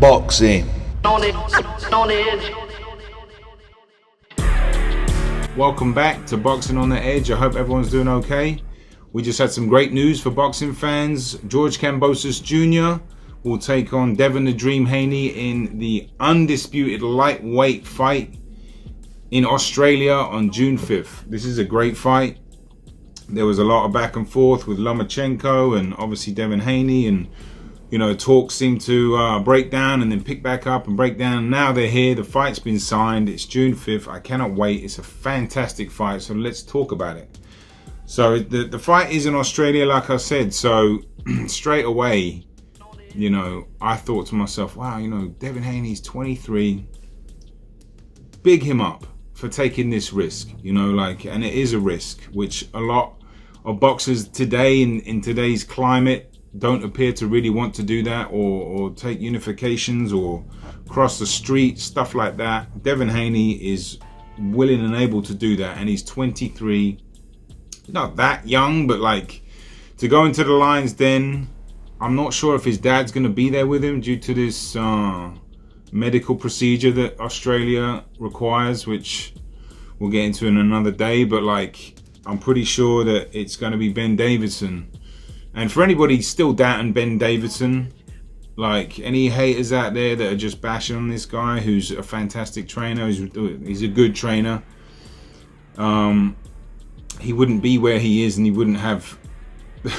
boxing. Welcome back to Boxing on the Edge. I hope everyone's doing okay. We just had some great news for boxing fans. George Kambosos Jr. will take on Devin the Dream Haney in the undisputed lightweight fight in Australia on June 5th. This is a great fight. There was a lot of back and forth with Lomachenko and obviously Devin Haney, and talks seemed to break down and then pick back up and break down. Now they're here. The fight's been signed. It's June 5th. I cannot wait. It's a fantastic fight. So let's talk about it. So the fight is in Australia, like I said. So straight away, I thought to myself, wow, Devin Haney's 23. Big him up for taking this risk, and it is a risk, which a lot of boxers today in today's climate don't appear to really want to do that, or take unifications or cross the street, stuff like that. Devin Haney is willing and able to do that, and he's 23. Not that young, but to go into the Lions Den. I'm not sure if his dad's going to be there with him due to this medical procedure that Australia requires, which we'll get into in another day. But I'm pretty sure that it's going to be Ben Davison. And for anybody still doubting Ben Davison, any haters out there that are just bashing on this guy, who's a fantastic trainer, he's a good trainer. He wouldn't be where he is, and he wouldn't have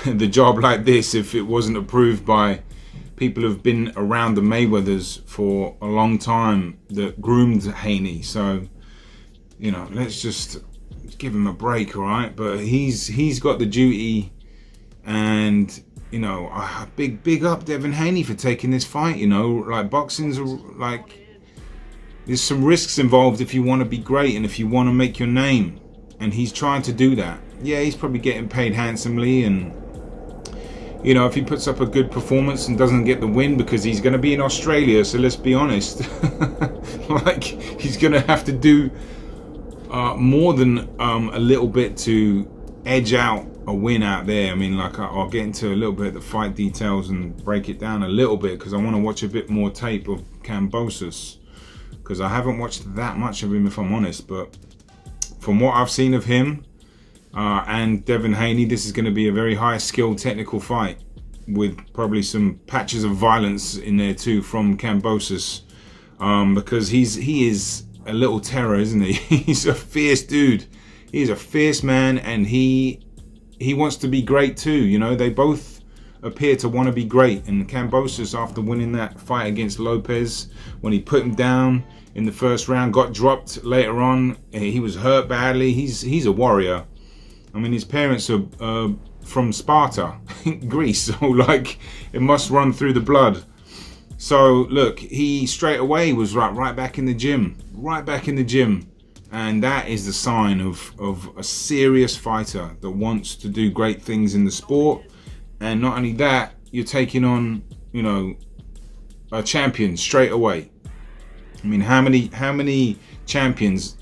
the job like this if it wasn't approved by people who've been around the Mayweathers for a long time that groomed Haney. So, let's just give him a break, all right? But he's got the duty. And big up Devin Haney for taking this fight. Boxing's there's some risks involved if you want to be great and if you want to make your name, and he's trying to do that. Yeah, he's probably getting paid handsomely, and if he puts up a good performance and doesn't get the win, because he's going to be in Australia, so let's be honest, he's going to have to do more than a little bit to edge out a win out there. I mean, I'll get into a little bit of the fight details and break it down a little bit, because I want to watch a bit more tape of Kambosos, because I haven't watched that much of him, if I'm honest. But from what I've seen of him and Devin Haney, this is going to be a very high skill technical fight with probably some patches of violence in there too from Kambosos, because he is a little terror, isn't he? He's a fierce dude. He's a fierce man, and he wants to be great too. They both appear to want to be great. And Kambosos, after winning that fight against Lopez, when he put him down in the first round, got dropped later on, he was hurt badly. He's a warrior. I mean, his parents are from Sparta, Greece, so it must run through the blood. So look, he straight away was right back in the gym, and that is the sign of a serious fighter that wants to do great things in the sport. And not only that, you're taking on, a champion straight away. I mean, how many champions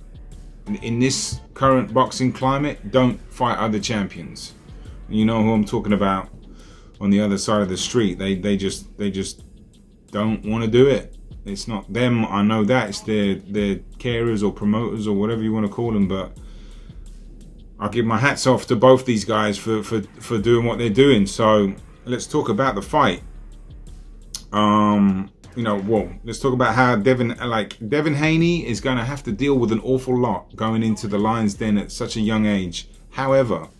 in this current boxing climate don't fight other champions? You know who I'm talking about on the other side of the street. They just don't want to do it. It's not them, I know that. It's their carers or promoters or whatever you want to call them. But I'll give my hats off to both these guys for doing what they're doing. So let's talk about the fight. Let's talk about how Devin Haney is going to have to deal with an awful lot going into the Lions Den at such a young age. However,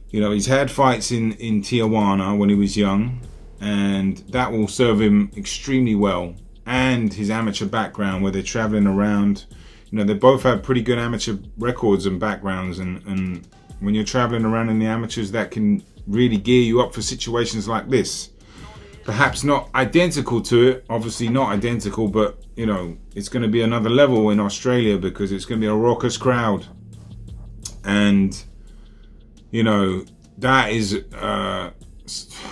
he's had fights in Tijuana when he was young, and that will serve him extremely well. And his amateur background, where they're traveling around, they both have pretty good amateur records and backgrounds, and when you're traveling around in the amateurs, that can really gear you up for situations like this. Perhaps not identical to it, obviously not identical, but it's going to be another level in Australia, because it's going to be a raucous crowd, and that is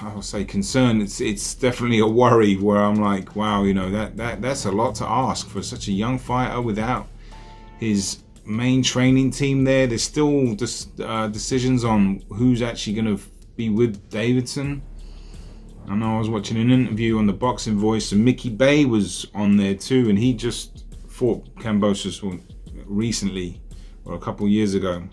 I'll say concern. It's definitely a worry, where I'm like, wow, that's a lot to ask for such a young fighter without his main training team there. There's still decisions on who's actually going to be with Davidson. I know I was watching an interview on the Boxing Voice, and Mickey Bay was on there too, and he just fought Kambosos recently, or a couple of years ago.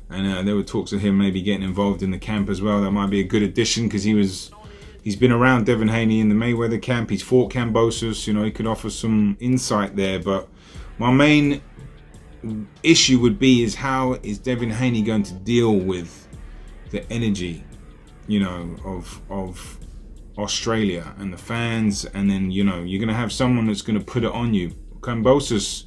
And there were talks of him maybe getting involved in the camp as well. That might be a good addition, because he's been around Devin Haney in the Mayweather camp. He's fought Kambosos. You know, he could offer some insight there. But my main issue would be is how is Devin Haney going to deal with the energy, you know, of Australia and the fans, and then, you know, you're going to have someone that's going to put it on you. Kambosos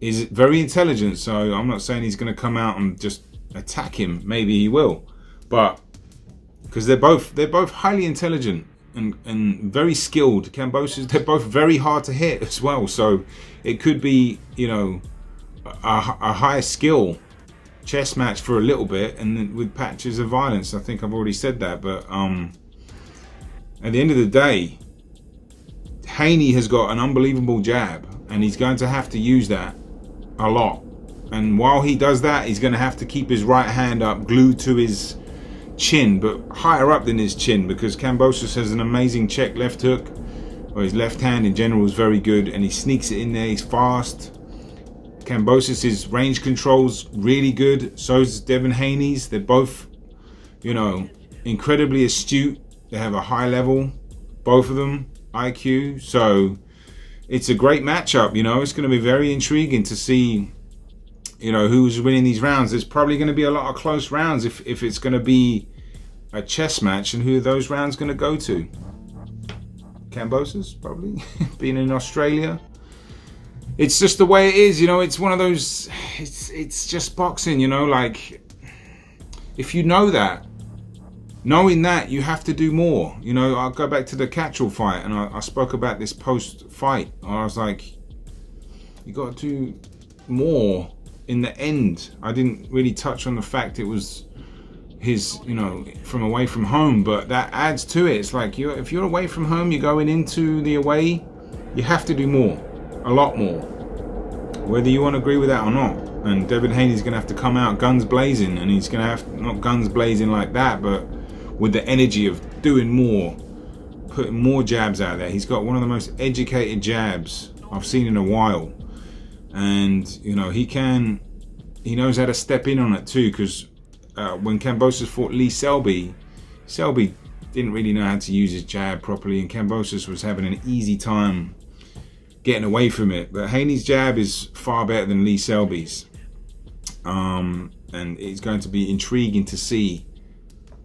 is very intelligent, so I'm not saying he's going to come out and just attack him. Maybe he will, but because they're both highly intelligent and very skilled. Kambosos, they're both very hard to hit as well, so it could be, you know, a high skill chess match for a little bit, and then with patches of violence. I think I've already said that, but at the end of the day, Haney has got an unbelievable jab, and he's going to have to use that a lot. And while he does that, he's going to have to keep his right hand up, glued to his chin, but higher up than his chin, because Kambosos has an amazing check left hook, or his left hand in general is very good, and he sneaks it in there. He's fast. Kambosos' range control's really good. So is Devin Haney's. They're both, you know, incredibly astute. They have a high level, both of them, IQ. So it's a great matchup. You know, it's going to be very intriguing to see, you know, who's winning these rounds. There's probably going to be a lot of close rounds if it's going to be a chess match, and who are those rounds going to go to? Kambosos, probably, being in Australia. It's just the way it is, you know. It's one of those, it's just boxing, you know. Like, if you know that, knowing that, you have to do more. You know, I'll go back to the Catchall fight, and I spoke about this post-fight. I was like, you got to do more in the end. I didn't really touch on the fact it was his, you know, from away from home, but that adds to it. It's like, if you're away from home, you're going into the away, you have to do more. A lot more, whether you want to agree with that or not. And Devin Haney's going to have to come out guns blazing, and he's going to have, not guns blazing like that, but with the energy of doing more, putting more jabs out there. He's got one of the most educated jabs I've seen in a while, and you know, he knows how to step in on it too, because when Kambosos fought Lee Selby didn't really know how to use his jab properly, and Kambosos was having an easy time getting away from it. But Haney's jab is far better than Lee Selby's, and it's going to be intriguing to see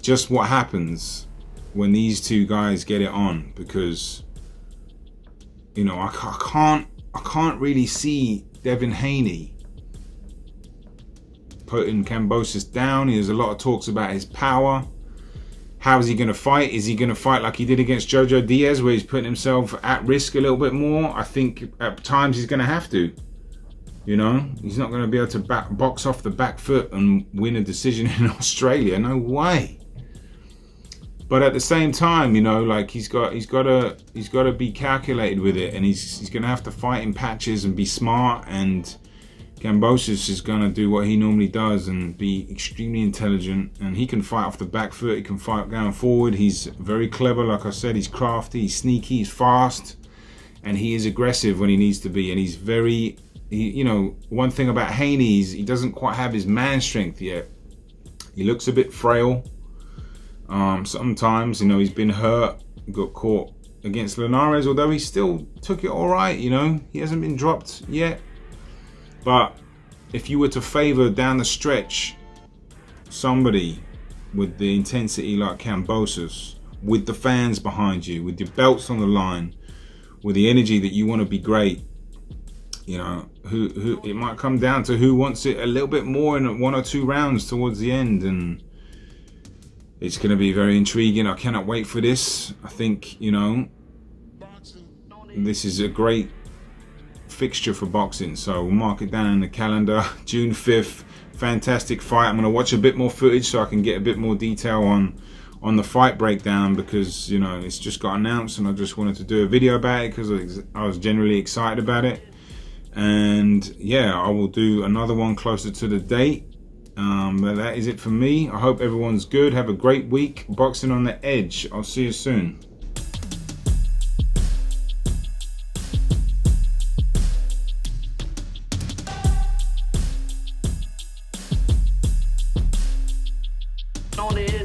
just what happens when these two guys get it on, because, you know, I can't really see Devin Haney putting Kambosos down. There's a lot of talks about his power. How is he going to fight? Is he going to fight like he did against Jojo Diaz, where he's putting himself at risk a little bit more? I think at times he's going to have to. You know, he's not going to be able to box off the back foot and win a decision in Australia. No way. But at the same time, you know, like he's got to be calculated with it, and he's going to have to fight in patches and be smart. And Kambosos is going to do what he normally does and be extremely intelligent, and he can fight off the back foot, he can fight going forward. He's very clever, like I said. He's crafty, he's sneaky, he's fast, and he is aggressive when he needs to be. And he's you know, one thing about Haney is he doesn't quite have his man strength yet. He looks a bit frail sometimes. You know, he's been hurt, got caught against Linares, although he still took it all right. You know, he hasn't been dropped yet. But if you were to favor down the stretch somebody with the intensity like Kambosos, with the fans behind you, with your belts on the line, with the energy that you want to be great, you know, who it might come down to who wants it a little bit more in 1 or 2 rounds towards the end, and it's going to be very intriguing. I cannot wait for this. I think, you know, this is a great fixture for boxing, so we'll mark it down in the calendar. June 5th, fantastic fight. I'm going to watch a bit more footage so I can get a bit more detail on the fight breakdown, because, you know, it's just got announced and I just wanted to do a video about it because I was generally excited about it. And yeah, I will do another one closer to the date, But that is it for me. I hope everyone's good. Have a great week. Boxing on the Edge. I'll see you soon. On the